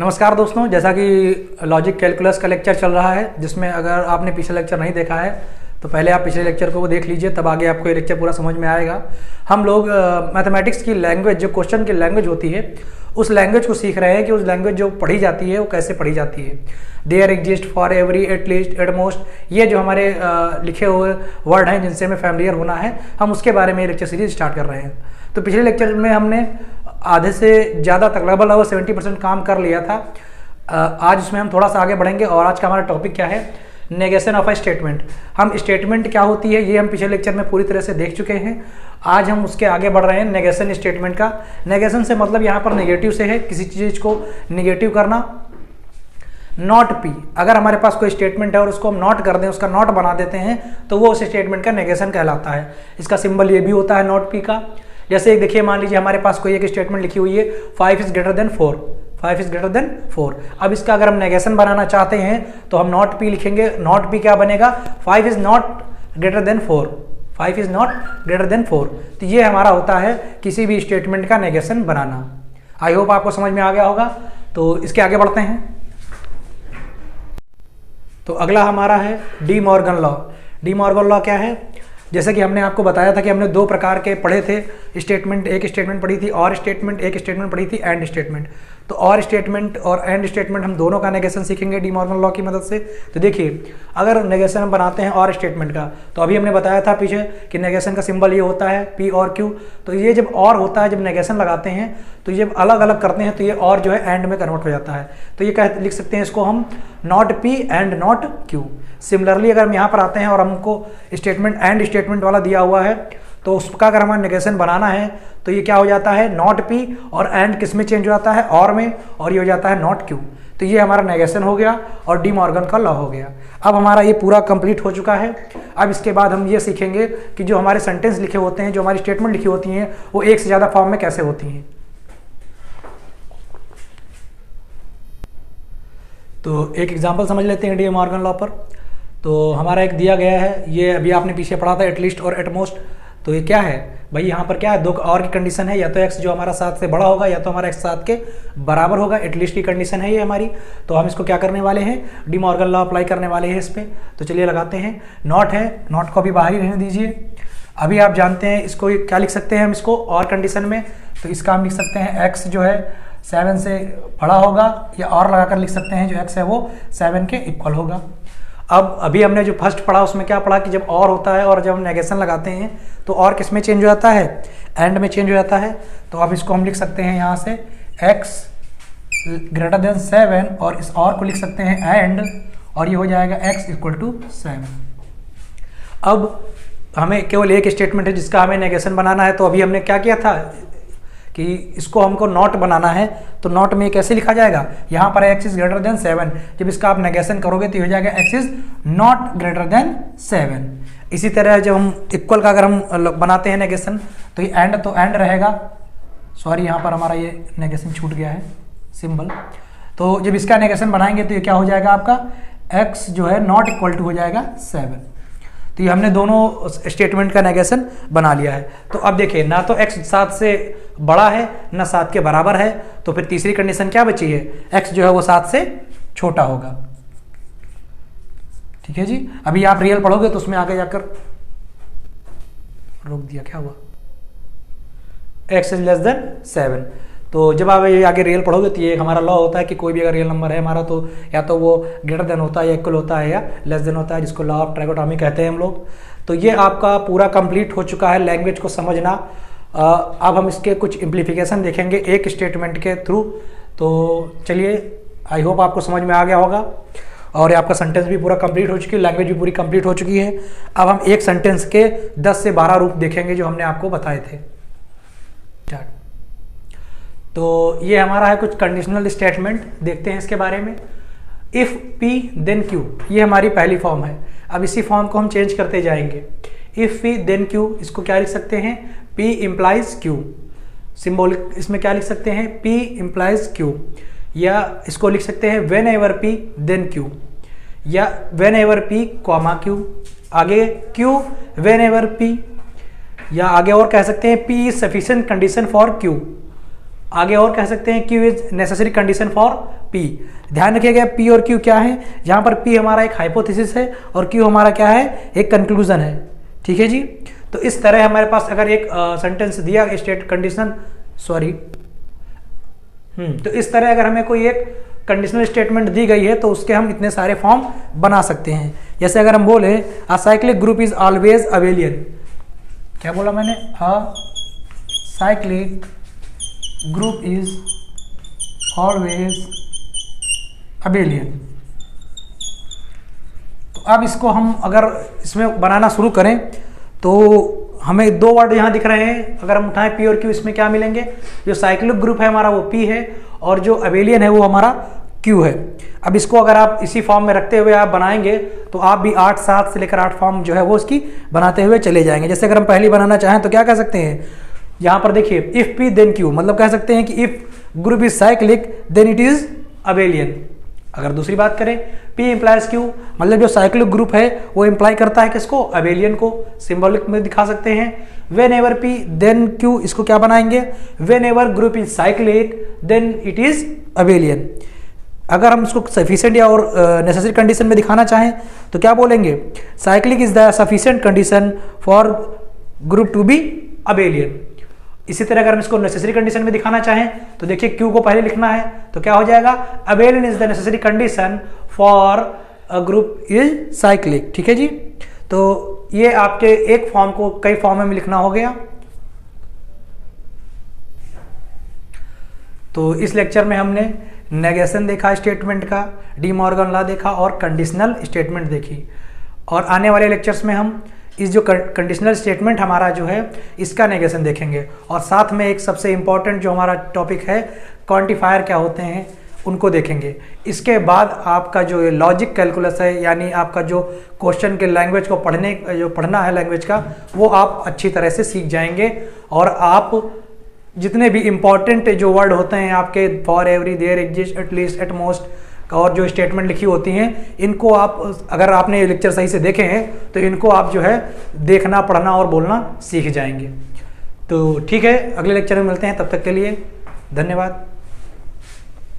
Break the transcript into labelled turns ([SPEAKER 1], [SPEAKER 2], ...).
[SPEAKER 1] नमस्कार दोस्तों, जैसा कि लॉजिक कैलकुलस का लेक्चर चल रहा है, जिसमें अगर आपने पिछले लेक्चर नहीं देखा है तो पहले आप पिछले लेक्चर को देख लीजिए, तब आगे आपको ये लेक्चर पूरा समझ में आएगा। हम लोग मैथमेटिक्स की लैंग्वेज, जो क्वेश्चन की लैंग्वेज होती है, उस लैंग्वेज को सीख रहे हैं कि उस लैंग्वेज जो पढ़ी जाती है वो कैसे पढ़ी जाती है। There exist for every, at least, at most, ये जो हमारे लिखे हुए वर्ड हैं जिनसे हमें फैमिलियर होना है, हम उसके बारे में लेक्चर सीरीज स्टार्ट कर रहे हैं। तो पिछले लेक्चर में हमने आधे से ज़्यादा तक लगभग 70% काम कर लिया था। आज उसमें हम थोड़ा सा आगे बढ़ेंगे और आज का हमारा टॉपिक क्या है, नेगेशन ऑफ अ स्टेटमेंट। हम स्टेटमेंट क्या होती है ये हम पिछले लेक्चर में पूरी तरह से देख चुके हैं। आज हम उसके आगे बढ़ रहे हैं नेगेशन स्टेटमेंट का। नेगेशन से मतलब यहाँ पर नेगेटिव से है, किसी चीज़ को नेगेटिव करना। नॉट पी, अगर हमारे पास कोई स्टेटमेंट है और उसको हम नॉट कर दें, उसका नॉट बना देते हैं, तो वो उस स्टेटमेंट का नेगेशन कहलाता है। इसका सिंबल ये भी होता है नॉट पी का। जैसे एक देखिए, मान लीजिए हमारे पास कोई एक स्टेटमेंट लिखी हुई है 5 is greater than 4, 5 is greater than 4। अब इसका अगर हम नेगेशन बनाना चाहते हैं तो हम नॉट पी लिखेंगे। नॉट पी क्या बनेगा, 5 is not greater than 4, 5 is not greater than 4। तो ये हमारा होता है किसी भी स्टेटमेंट का नेगेशन बनाना। आई होप आपको समझ में आ गया होगा। तो इसके आगे बढ़ते हैं। तो अगला हमारा है De Morgan law. De Morgan law क्या है, जैसे कि हमने आपको बताया था कि हमने दो प्रकार के पढ़े थे स्टेटमेंट। एक स्टेटमेंट पढ़ी थी और स्टेटमेंट, एक स्टेटमेंट पढ़ी थी एंड स्टेटमेंट। तो और स्टेटमेंट और एंड स्टेटमेंट हम दोनों का नेगेशन सीखेंगे डी मॉर्गन लॉ की मदद से। तो देखिए, अगर नेगेशन हम बनाते हैं और स्टेटमेंट का, तो अभी हमने बताया था पीछे कि नेगेशन का सिंबल ये होता है पी और क्यू। तो ये जब और होता है, जब नेगेशन लगाते हैं, तो ये जब अलग अलग करते हैं तो ये और जो है एंड में कन्वर्ट हो जाता है। तो ये लिख सकते हैं इसको हम not P and not Q. Similarly अगर हम यहाँ पर आते हैं और हमको स्टेटमेंट एंड स्टेटमेंट वाला दिया हुआ है, तो उसका अगर हमारा नेगेशन बनाना है तो ये क्या हो जाता है, नॉट पी और एंड किस में चेंज हो जाता है, और में, और ये हो जाता है नॉट क्यू। तो ये हमारा नेगेशन हो गया और डी मॉर्गन का लॉ हो गया। अब हमारा ये पूरा कंप्लीट हो चुका है। अब इसके बाद हम ये सीखेंगे कि जो हमारे सेंटेंस लिखे होते हैं, जो हमारी स्टेटमेंट लिखी होती हैं, वो एक से ज़्यादा फॉर्म में कैसे होती हैं। तो एक एग्जाम्पल समझ लेते हैं डी मॉर्गन लॉ पर। तो हमारा एक दिया गया है, ये अभी आपने पीछे पढ़ा था, एटलीस्ट और एटमोस्ट। तो ये क्या है भाई, यहाँ पर क्या है, दो और की कंडीशन है, या तो x जो हमारा 7 से बड़ा होगा या तो हमारा x 7 के बराबर होगा। एटलीस्ट की कंडीशन है ये हमारी। तो हम इसको क्या करने वाले हैं, डी मॉर्गन लॉ अप्लाई करने वाले हैं इस पर। तो चलिए लगाते हैं। नॉट है, नॉट को अभी बाहर ही रहने दीजिए। अभी आप जानते हैं इसको क्या लिख सकते हैं हम इसको और कंडीशन में। तो इसका हम लिख सकते हैं x जो है 7 से बड़ा होगा, या और लगाकर लिख सकते हैं जो x है वो 7 के इक्वल होगा। अब अभी हमने जो फर्स्ट पढ़ा उसमें क्या पढ़ा कि जब और होता है और जब हम नेगेशन लगाते हैं तो और किस में चेंज हो जाता है, एंड में चेंज हो जाता है। तो अब इसको हम लिख सकते हैं यहाँ से x ग्रेटर देन 7, और इस और को लिख सकते हैं एंड, और ये हो जाएगा x इक्वल टू 7। अब हमें केवल एक स्टेटमेंट है जिसका हमें नेगेशन बनाना है। तो अभी हमने क्या किया था कि इसको हमको नॉट बनाना है। तो नॉट में कैसे लिखा जाएगा, यहाँ पर x इज ग्रेटर देन 7। जब इसका आप नेगेशन करोगे तो हो जाएगा x is not greater than 7। इसी तरह जब हम इक्वल का अगर हम बनाते हैं नेगेशन, तो ये एंड, तो एंड रहेगा। सॉरी, यहाँ पर हमारा ये नेगेशन छूट गया है सिंबल। तो जब इसका नेगेशन बनाएंगे तो ये क्या हो जाएगा आपका, x जो है नॉट इक्वल टू हो जाएगा 7। तो ये हमने दोनों स्टेटमेंट का नेगेशन बना लिया है। तो अब देखिए, ना तो x 7 से बड़ा है ना 7 के बराबर है, तो फिर तीसरी कंडीशन क्या बची है, x जो है वो 7 से छोटा होगा। ठीक है जी। अभी आप रियल पढ़ोगे तो उसमें आगे जाकर रोक दिया, क्या हुआ, x इज लेस देन 7। तो जब आप ये आगे रियल पढ़ोगे तो ये हमारा लॉ होता है कि कोई भी अगर रियल नंबर है हमारा, तो या तो वो ग्रेटर देन होता है, या इक्वल होता है, या लेस देन होता है, जिसको लॉ ऑफ ट्राइकोटॉमी कहते हैं हम लोग। तो ये आपका पूरा कंप्लीट हो चुका है लैंग्वेज को समझना। अब हम इसके कुछ इम्प्लीफिकेशन देखेंगे एक स्टेटमेंट के थ्रू। तो चलिए, आई होप आपको समझ में आ गया होगा और आपका सेंटेंस भी पूरा कंप्लीट हो चुकी है, लैंग्वेज भी पूरी कंप्लीट हो चुकी है। अब हम एक सेंटेंस के 10 से 12 रूप देखेंगे जो हमने आपको बताए थे। तो ये हमारा है कुछ कंडीशनल स्टेटमेंट, देखते हैं इसके बारे में। इफ़ P देन Q, ये हमारी पहली फॉर्म है। अब इसी फॉर्म को हम चेंज करते जाएंगे। इफ़ P देन Q, इसको क्या लिख सकते हैं, P इम्प्लाइज Q। सिंबॉलिक इसमें क्या लिख सकते हैं, P इम्प्लाइज Q, या इसको लिख सकते हैं whenever P then Q, या whenever P comma Q, आगे Q वेन एवर P, या आगे और कह सकते हैं P is sufficient condition for Q, आगे और कह सकते हैं Q is necessary condition for P। ध्यान रखिएगा P और Q क्या है, यहाँ पर P हमारा एक हाइपोथेसिस है और Q हमारा क्या है, एक कंक्लूजन है। ठीक है जी। तो इस तरह हमारे पास अगर एक सेंटेंस दिया स्टेट कंडीशन तो इस तरह अगर हमें कोई एक कंडीशनल स्टेटमेंट दी गई है तो उसके हम इतने सारे फॉर्म बना सकते हैं। जैसे अगर हम बोले a cyclic group is always abelian, क्या बोला मैंने, a cyclic group is always abelian. तो अब इसको हम अगर इसमें बनाना शुरू करें तो हमें दो वर्ड यहाँ दिख रहे हैं, अगर हम उठाएं P और Q, इसमें क्या मिलेंगे, जो साइक्लिक ग्रुप है हमारा वो P है और जो अबेलियन है वो हमारा Q है। अब इसको अगर आप इसी फॉर्म में रखते हुए आप बनाएंगे तो आप भी 7 से लेकर 8 फॉर्म जो है वो उसकी बनाते हुए चले जाएंगे। जैसे अगर हम पहली बनाना चाहें तो क्या कह सकते हैं, यहाँ पर देखिए इफ P देन Q, मतलब कह सकते हैं कि if group is cyclic then it is abelian. अगर दूसरी बात करें P इंप्लाइज Q, मतलब जो साइक्लिक ग्रुप है वो इंप्लाई करता है किसको, अबेलियन को। सिंबॉलिक में दिखा सकते हैं whenever P then Q, इसको क्या बनाएंगे, whenever group is cyclic then it is abelian. अगर हम इसको सफिशिएंट या और नेसेसरी कंडीशन में दिखाना चाहें तो क्या बोलेंगे, cyclic is the sufficient condition for group to be abelian. इसी तरह अगर हम इसको नेसेसरी कंडीशन में दिखाना चाहें तो देखिए Q को पहले लिखना है तो क्या हो जाएगा, abelian is the necessary condition for a group is cyclic. ठीक है जी। तो ये आपके एक फॉर्म को कई फॉर्म में लिखना हो गया। तो इस लेक्चर में हमने नेगेशन देखा स्टेटमेंट का, डी मॉर्गन लॉ देखा और कंडीशनल स्टेटमेंट देखी। और आने वाले लेक्चर्स में हम इस जो कंडीशनल स्टेटमेंट हमारा जो है इसका नेगेशन देखेंगे और साथ में एक सबसे इम्पॉर्टेंट जो हमारा टॉपिक है क्वांटिफायर क्या होते हैं उनको देखेंगे। इसके बाद आपका जो लॉजिक कैलकुलस है, यानी आपका जो क्वेश्चन के लैंग्वेज को पढ़ना है लैंग्वेज का, वो आप अच्छी तरह से सीख जाएंगे। और आप जितने भी इम्पॉर्टेंट जो वर्ड होते हैं आपके for every, there, exist, at least, at most और जो स्टेटमेंट लिखी होती हैं, इनको आप अगर आपने ये लेक्चर सही से देखे हैं तो इनको आप जो है देखना, पढ़ना और बोलना सीख जाएंगे। तो ठीक है, अगले लेक्चर में मिलते हैं, तब तक के लिए धन्यवाद।